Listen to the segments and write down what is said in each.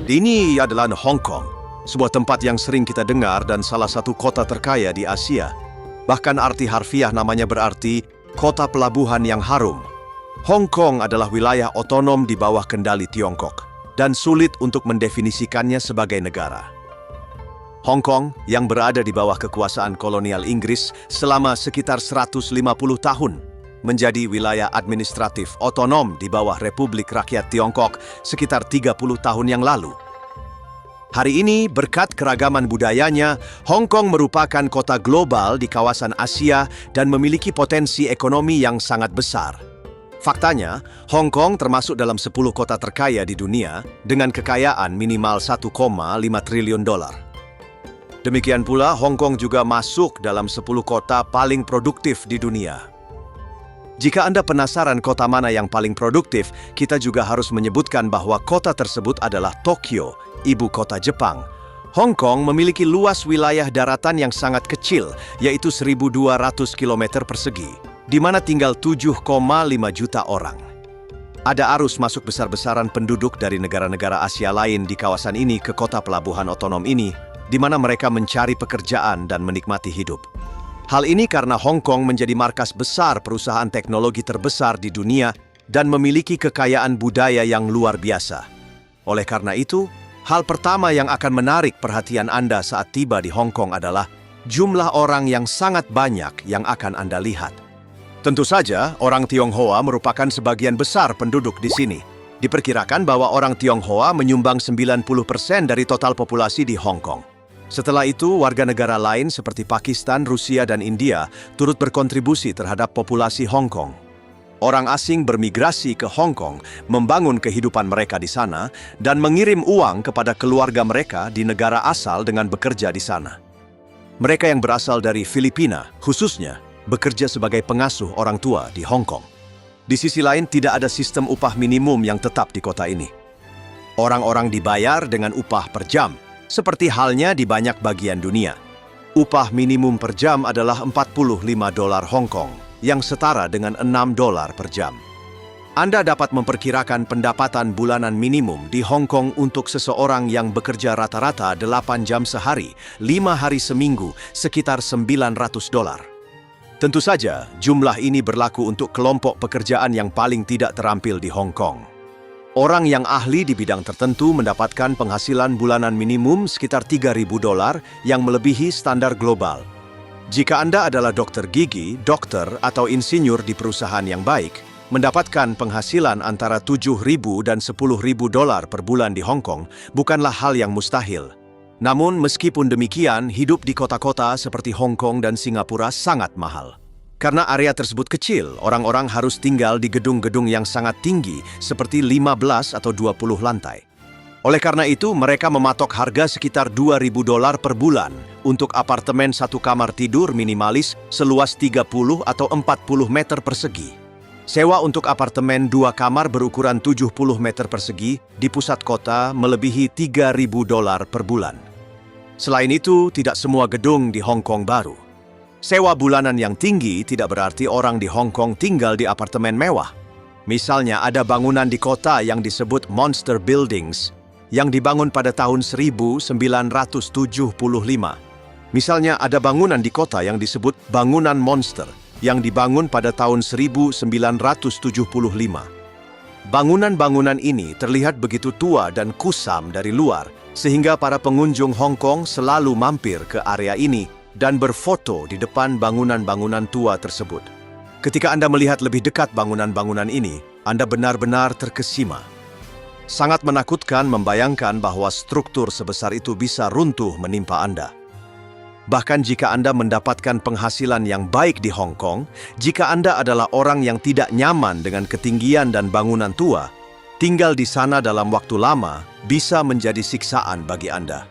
Ini adalah Hong Kong, sebuah tempat yang sering kita dengar dan salah satu kota terkaya di Asia. Bahkan arti harfiah namanya berarti kota pelabuhan yang harum. Hong Kong adalah wilayah otonom di bawah kendali Tiongkok dan sulit untuk mendefinisikannya sebagai negara. Hong Kong yang berada di bawah kekuasaan kolonial Inggris selama sekitar 150 tahun menjadi wilayah administratif otonom di bawah Republik Rakyat Tiongkok sekitar 30 tahun yang lalu. Hari ini, berkat keragaman budayanya, Hong Kong merupakan kota global di kawasan Asia dan memiliki potensi ekonomi yang sangat besar. Faktanya, Hong Kong termasuk dalam 10 kota terkaya di dunia dengan kekayaan minimal 1,5 triliun dolar. Demikian pula, Hong Kong juga masuk dalam 10 kota paling produktif di dunia. Jika Anda penasaran kota mana yang paling produktif, kita juga harus menyebutkan bahwa kota tersebut adalah Tokyo, ibu kota Jepang. Hong Kong memiliki luas wilayah daratan yang sangat kecil, yaitu 1.200 km persegi, di mana tinggal 7,5 juta orang. Ada arus masuk besar-besaran penduduk dari negara-negara Asia lain di kawasan ini ke kota pelabuhan otonom ini, di mana mereka mencari pekerjaan dan menikmati hidup. Hal ini karena Hong Kong menjadi markas besar perusahaan teknologi terbesar di dunia dan memiliki kekayaan budaya yang luar biasa. Oleh karena itu, hal pertama yang akan menarik perhatian Anda saat tiba di Hong Kong adalah jumlah orang yang sangat banyak yang akan Anda lihat. Tentu saja, orang Tionghoa merupakan sebagian besar penduduk di sini. Diperkirakan bahwa orang Tionghoa menyumbang 90% dari total populasi di Hong Kong. Setelah itu, warga negara lain seperti Pakistan, Rusia, dan India turut berkontribusi terhadap populasi Hong Kong. Orang asing bermigrasi ke Hong Kong, membangun kehidupan mereka di sana, dan mengirim uang kepada keluarga mereka di negara asal dengan bekerja di sana. Mereka yang berasal dari Filipina, khususnya, bekerja sebagai pengasuh orang tua di Hong Kong. Di sisi lain, tidak ada sistem upah minimum yang tetap di kota ini. Orang-orang dibayar dengan upah per jam, seperti halnya di banyak bagian dunia. Upah minimum per jam adalah 45 dolar Hong Kong, yang setara dengan 6 dolar per jam. Anda dapat memperkirakan pendapatan bulanan minimum di Hong Kong untuk seseorang yang bekerja rata-rata 8 jam sehari, 5 hari seminggu, sekitar 900 dolar. Tentu saja, jumlah ini berlaku untuk kelompok pekerjaan yang paling tidak terampil di Hong Kong. Orang yang ahli di bidang tertentu mendapatkan penghasilan bulanan minimum sekitar 3.000 dolar yang melebihi standar global. Jika Anda adalah dokter gigi, dokter, atau insinyur di perusahaan yang baik, mendapatkan penghasilan antara 7.000 dan 10.000 dolar per bulan di Hong Kong bukanlah hal yang mustahil. Namun, meskipun demikian, hidup di kota-kota seperti Hong Kong dan Singapura sangat mahal. Karena area tersebut kecil, orang-orang harus tinggal di gedung-gedung yang sangat tinggi, seperti 15 atau 20 lantai. Oleh karena itu, mereka mematok harga sekitar 2.000 dolar per bulan untuk apartemen satu kamar tidur minimalis seluas 30 atau 40 meter persegi. Sewa untuk apartemen 2 kamar berukuran 70 meter persegi di pusat kota melebihi 3.000 dolar per bulan. Selain itu, tidak semua gedung di Hong Kong baru. Sewa bulanan yang tinggi tidak berarti orang di Hong Kong tinggal di apartemen mewah. Misalnya ada bangunan di kota yang disebut Monster Buildings yang dibangun pada tahun 1975. Misalnya ada bangunan di kota yang disebut Bangunan Monster yang dibangun pada tahun 1975. Bangunan-bangunan ini terlihat begitu tua dan kusam dari luar, sehingga para pengunjung Hong Kong selalu mampir ke area ini dan berfoto di depan bangunan-bangunan tua tersebut. Ketika Anda melihat lebih dekat bangunan-bangunan ini, Anda benar-benar terkesima. Sangat menakutkan membayangkan bahwa struktur sebesar itu bisa runtuh menimpa Anda. Bahkan jika Anda mendapatkan penghasilan yang baik di Hong Kong, jika Anda adalah orang yang tidak nyaman dengan ketinggian dan bangunan tua, tinggal di sana dalam waktu lama bisa menjadi siksaan bagi Anda.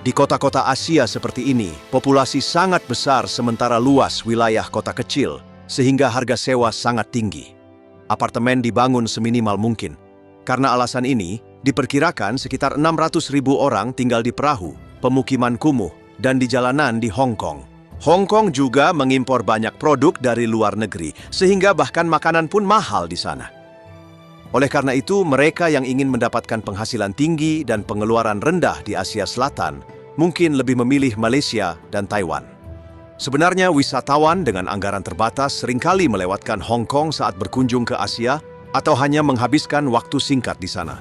Di kota-kota Asia seperti ini, populasi sangat besar sementara luas wilayah kota kecil, sehingga harga sewa sangat tinggi. Apartemen dibangun seminimal mungkin. Karena alasan ini, diperkirakan sekitar 600.000 orang tinggal di perahu, pemukiman kumuh, dan di jalanan di Hong Kong. Hong Kong juga mengimpor banyak produk dari luar negeri, sehingga bahkan makanan pun mahal di sana. Oleh karena itu, mereka yang ingin mendapatkan penghasilan tinggi dan pengeluaran rendah di Asia Selatan mungkin lebih memilih Malaysia dan Taiwan. Sebenarnya, wisatawan dengan anggaran terbatas seringkali melewatkan Hong Kong saat berkunjung ke Asia atau hanya menghabiskan waktu singkat di sana.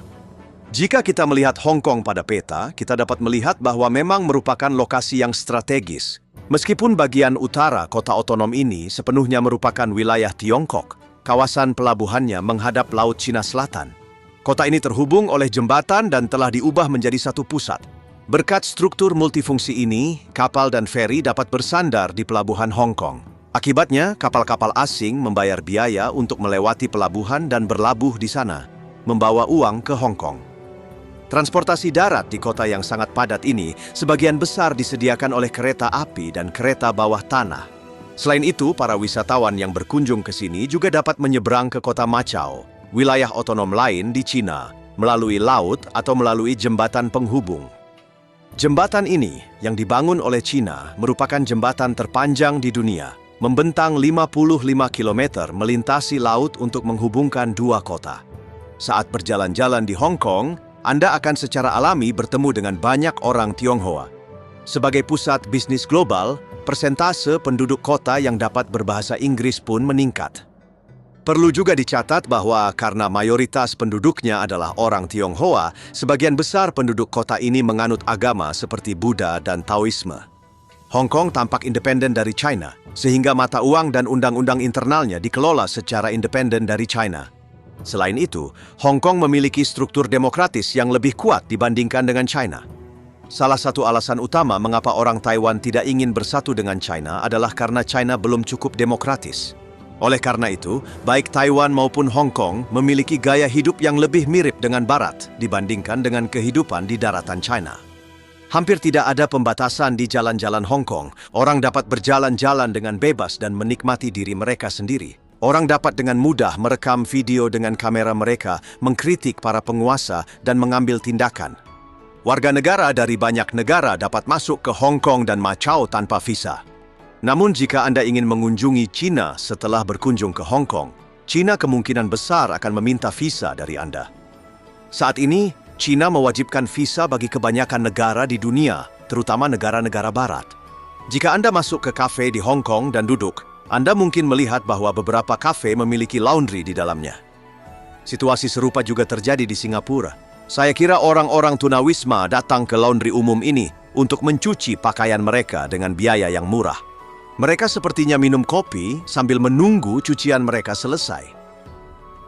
Jika kita melihat Hong Kong pada peta, kita dapat melihat bahwa memang merupakan lokasi yang strategis. Meskipun bagian utara kota otonom ini sepenuhnya merupakan wilayah Tiongkok, kawasan pelabuhannya menghadap Laut Cina Selatan. Kota ini terhubung oleh jembatan dan telah diubah menjadi satu pusat. Berkat struktur multifungsi ini, kapal dan feri dapat bersandar di pelabuhan Hong Kong. Akibatnya, kapal-kapal asing membayar biaya untuk melewati pelabuhan dan berlabuh di sana, membawa uang ke Hong Kong. Transportasi darat di kota yang sangat padat ini sebagian besar disediakan oleh kereta api dan kereta bawah tanah. Selain itu, para wisatawan yang berkunjung ke sini juga dapat menyeberang ke kota Macau, wilayah otonom lain di Cina, melalui laut atau melalui jembatan penghubung. Jembatan ini, yang dibangun oleh Cina, merupakan jembatan terpanjang di dunia, membentang 55 km melintasi laut untuk menghubungkan dua kota. Saat berjalan-jalan di Hong Kong, Anda akan secara alami bertemu dengan banyak orang Tionghoa. Sebagai pusat bisnis global, persentase penduduk kota yang dapat berbahasa Inggris pun meningkat. Perlu juga dicatat bahwa karena mayoritas penduduknya adalah orang Tionghoa, sebagian besar penduduk kota ini menganut agama seperti Buddha dan Taoisme. Hong Kong tampak independen dari China, sehingga mata uang dan undang-undang internalnya dikelola secara independen dari China. Selain itu, Hong Kong memiliki struktur demokratis yang lebih kuat dibandingkan dengan China. Salah satu alasan utama mengapa orang Taiwan tidak ingin bersatu dengan China adalah karena China belum cukup demokratis. Oleh karena itu, baik Taiwan maupun Hong Kong memiliki gaya hidup yang lebih mirip dengan Barat dibandingkan dengan kehidupan di daratan China. Hampir tidak ada pembatasan di jalan-jalan Hong Kong. Orang dapat berjalan-jalan dengan bebas dan menikmati diri mereka sendiri. Orang dapat dengan mudah merekam video dengan kamera mereka, mengkritik para penguasa, dan mengambil tindakan. Warga negara dari banyak negara dapat masuk ke Hong Kong dan Macau tanpa visa. Namun jika Anda ingin mengunjungi China setelah berkunjung ke Hong Kong, China kemungkinan besar akan meminta visa dari Anda. Saat ini, China mewajibkan visa bagi kebanyakan negara di dunia, terutama negara-negara barat. Jika Anda masuk ke kafe di Hong Kong dan duduk, Anda mungkin melihat bahwa beberapa kafe memiliki laundry di dalamnya. Situasi serupa juga terjadi di Singapura. Saya kira orang-orang tunawisma datang ke laundry umum ini untuk mencuci pakaian mereka dengan biaya yang murah. Mereka sepertinya minum kopi sambil menunggu cucian mereka selesai.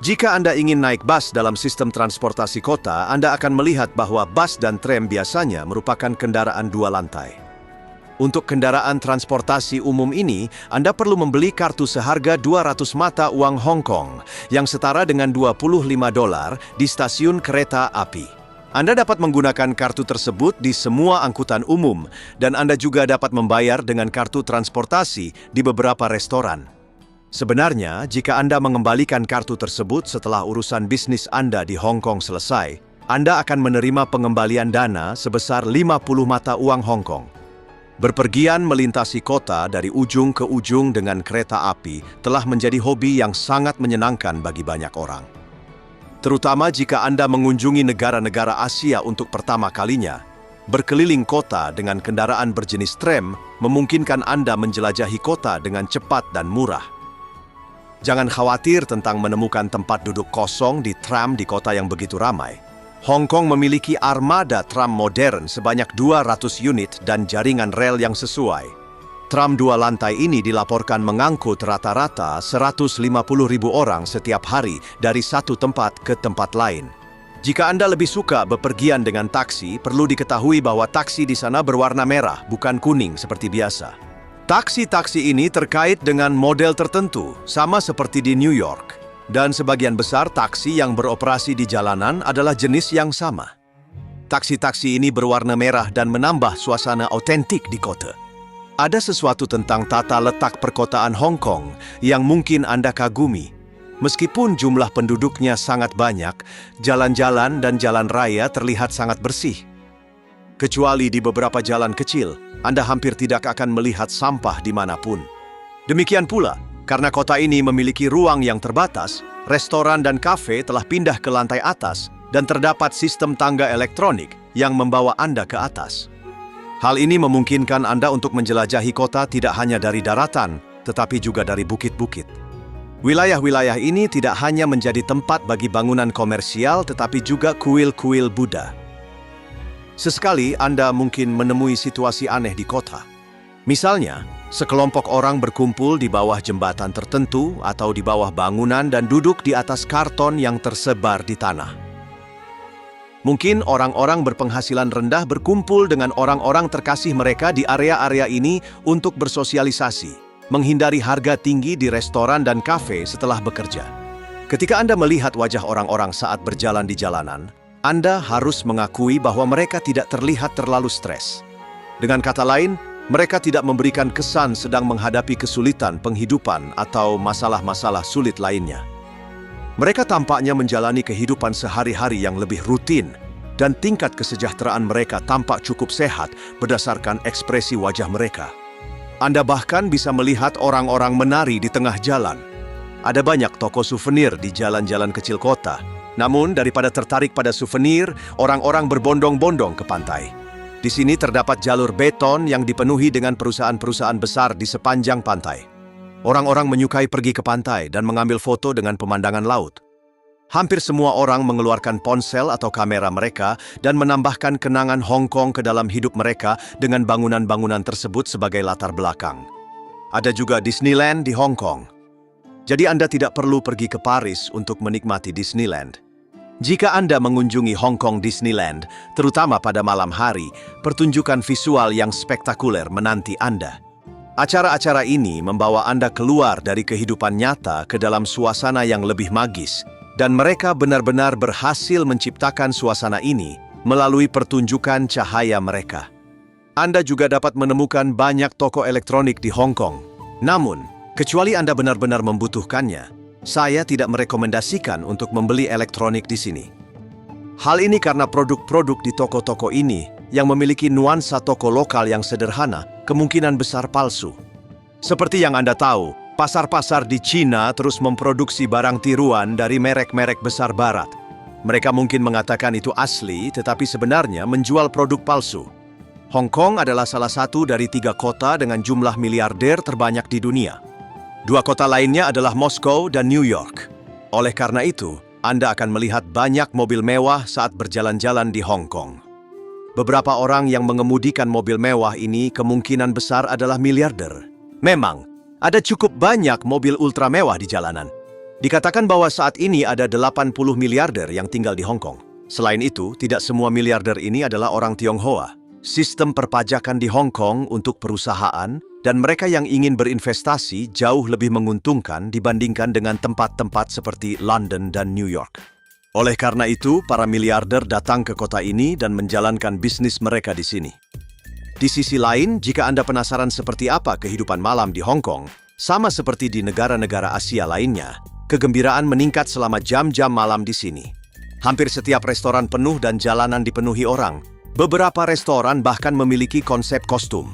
Jika Anda ingin naik bus dalam sistem transportasi kota, Anda akan melihat bahwa bus dan tram biasanya merupakan kendaraan dua lantai. Untuk kendaraan transportasi umum ini, Anda perlu membeli kartu seharga 200 mata uang Hong Kong, yang setara dengan $25 di stasiun kereta api. Anda dapat menggunakan kartu tersebut di semua angkutan umum, dan Anda juga dapat membayar dengan kartu transportasi di beberapa restoran. Sebenarnya, jika Anda mengembalikan kartu tersebut setelah urusan bisnis Anda di Hong Kong selesai, Anda akan menerima pengembalian dana sebesar 50 mata uang Hong Kong. Berpergian melintasi kota dari ujung ke ujung dengan kereta api telah menjadi hobi yang sangat menyenangkan bagi banyak orang. Terutama jika Anda mengunjungi negara-negara Asia untuk pertama kalinya, berkeliling kota dengan kendaraan berjenis tram memungkinkan Anda menjelajahi kota dengan cepat dan murah. Jangan khawatir tentang menemukan tempat duduk kosong di tram di kota yang begitu ramai. Hong Kong memiliki armada tram modern sebanyak 200 unit dan jaringan rel yang sesuai. Tram dua lantai ini dilaporkan mengangkut rata-rata 150.000 orang setiap hari dari satu tempat ke tempat lain. Jika Anda lebih suka bepergian dengan taksi, perlu diketahui bahwa taksi di sana berwarna merah, bukan kuning seperti biasa. Taksi-taksi ini terkait dengan model tertentu, sama seperti di New York. Dan sebagian besar taksi yang beroperasi di jalanan adalah jenis yang sama. Taksi-taksi ini berwarna merah dan menambah suasana otentik di kota. Ada sesuatu tentang tata letak perkotaan Hong Kong yang mungkin Anda kagumi. Meskipun jumlah penduduknya sangat banyak, jalan-jalan dan jalan raya terlihat sangat bersih. Kecuali di beberapa jalan kecil, Anda hampir tidak akan melihat sampah dimanapun. Demikian pula, karena kota ini memiliki ruang yang terbatas, restoran dan kafe telah pindah ke lantai atas dan terdapat sistem tangga elektronik yang membawa Anda ke atas. Hal ini memungkinkan Anda untuk menjelajahi kota tidak hanya dari daratan, tetapi juga dari bukit-bukit. Wilayah-wilayah ini tidak hanya menjadi tempat bagi bangunan komersial, tetapi juga kuil-kuil Buddha. Sesekali Anda mungkin menemui situasi aneh di kota. Misalnya, sekelompok orang berkumpul di bawah jembatan tertentu atau di bawah bangunan dan duduk di atas karton yang tersebar di tanah. Mungkin orang-orang berpenghasilan rendah berkumpul dengan orang-orang terkasih mereka di area-area ini untuk bersosialisasi, menghindari harga tinggi di restoran dan kafe setelah bekerja. Ketika Anda melihat wajah orang-orang saat berjalan di jalanan, Anda harus mengakui bahwa mereka tidak terlihat terlalu stres. Dengan kata lain, mereka tidak memberikan kesan sedang menghadapi kesulitan penghidupan atau masalah-masalah sulit lainnya. Mereka tampaknya menjalani kehidupan sehari-hari yang lebih rutin, dan tingkat kesejahteraan mereka tampak cukup sehat berdasarkan ekspresi wajah mereka. Anda bahkan bisa melihat orang-orang menari di tengah jalan. Ada banyak toko souvenir di jalan-jalan kecil kota. Namun, daripada tertarik pada souvenir, orang-orang berbondong-bondong ke pantai. Di sini terdapat jalur beton yang dipenuhi dengan perusahaan-perusahaan besar di sepanjang pantai. Orang-orang menyukai pergi ke pantai dan mengambil foto dengan pemandangan laut. Hampir semua orang mengeluarkan ponsel atau kamera mereka dan menambahkan kenangan Hong Kong ke dalam hidup mereka dengan bangunan-bangunan tersebut sebagai latar belakang. Ada juga Disneyland di Hong Kong. Jadi Anda tidak perlu pergi ke Paris untuk menikmati Disneyland. Jika Anda mengunjungi Hong Kong Disneyland, terutama pada malam hari, pertunjukan visual yang spektakuler menanti Anda. Acara-acara ini membawa Anda keluar dari kehidupan nyata ke dalam suasana yang lebih magis, dan mereka benar-benar berhasil menciptakan suasana ini melalui pertunjukan cahaya mereka. Anda juga dapat menemukan banyak toko elektronik di Hong Kong. Namun, kecuali Anda benar-benar membutuhkannya, saya tidak merekomendasikan untuk membeli elektronik di sini. Hal ini karena produk-produk di toko-toko ini yang memiliki nuansa toko lokal yang sederhana, kemungkinan besar palsu. Seperti yang Anda tahu, pasar-pasar di Cina terus memproduksi barang tiruan dari merek-merek besar barat. Mereka mungkin mengatakan itu asli, tetapi sebenarnya menjual produk palsu. Hong Kong adalah salah satu dari 3 kota dengan jumlah miliarder terbanyak di dunia. 2 kota lainnya adalah Moskow dan New York. Oleh karena itu, Anda akan melihat banyak mobil mewah saat berjalan-jalan di Hong Kong. Beberapa orang yang mengemudikan mobil mewah ini kemungkinan besar adalah miliarder. Memang, ada cukup banyak mobil ultra mewah di jalanan. Dikatakan bahwa saat ini ada 80 miliarder yang tinggal di Hong Kong. Selain itu, tidak semua miliarder ini adalah orang Tionghoa. Sistem perpajakan di Hong Kong untuk perusahaan dan mereka yang ingin berinvestasi jauh lebih menguntungkan dibandingkan dengan tempat-tempat seperti London dan New York. Oleh karena itu, para miliarder datang ke kota ini dan menjalankan bisnis mereka di sini. Di sisi lain, jika Anda penasaran seperti apa kehidupan malam di Hong Kong, sama seperti di negara-negara Asia lainnya, kegembiraan meningkat selama jam-jam malam di sini. Hampir setiap restoran penuh dan jalanan dipenuhi orang. Beberapa restoran bahkan memiliki konsep kostum.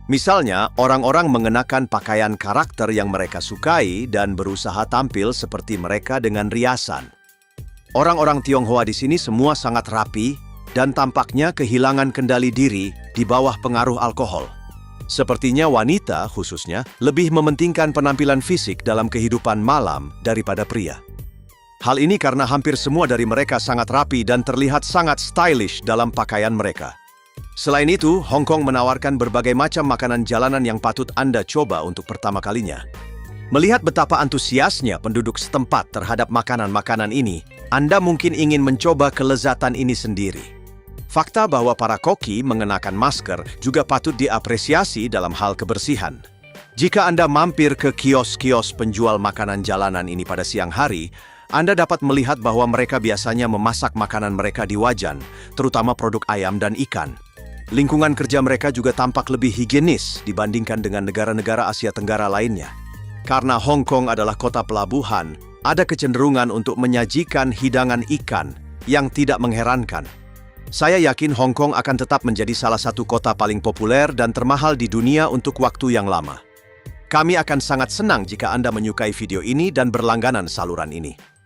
Misalnya, orang-orang mengenakan pakaian karakter yang mereka sukai dan berusaha tampil seperti mereka dengan riasan. Orang-orang Tionghoa di sini semua sangat rapi dan tampaknya kehilangan kendali diri di bawah pengaruh alkohol. Sepertinya wanita, khususnya, lebih mementingkan penampilan fisik dalam kehidupan malam daripada pria. Hal ini karena hampir semua dari mereka sangat rapi dan terlihat sangat stylish dalam pakaian mereka. Selain itu, Hong Kong menawarkan berbagai macam makanan jalanan yang patut Anda coba untuk pertama kalinya. Melihat betapa antusiasnya penduduk setempat terhadap makanan-makanan ini, Anda mungkin ingin mencoba kelezatan ini sendiri. Fakta bahwa para koki mengenakan masker juga patut diapresiasi dalam hal kebersihan. Jika Anda mampir ke kios-kios penjual makanan jalanan ini pada siang hari, Anda dapat melihat bahwa mereka biasanya memasak makanan mereka di wajan, terutama produk ayam dan ikan. Lingkungan kerja mereka juga tampak lebih higienis dibandingkan dengan negara-negara Asia Tenggara lainnya. Karena Hong Kong adalah kota pelabuhan, ada kecenderungan untuk menyajikan hidangan ikan yang tidak mengherankan. Saya yakin Hong Kong akan tetap menjadi salah satu kota paling populer dan termahal di dunia untuk waktu yang lama. Kami akan sangat senang jika Anda menyukai video ini dan berlangganan saluran ini.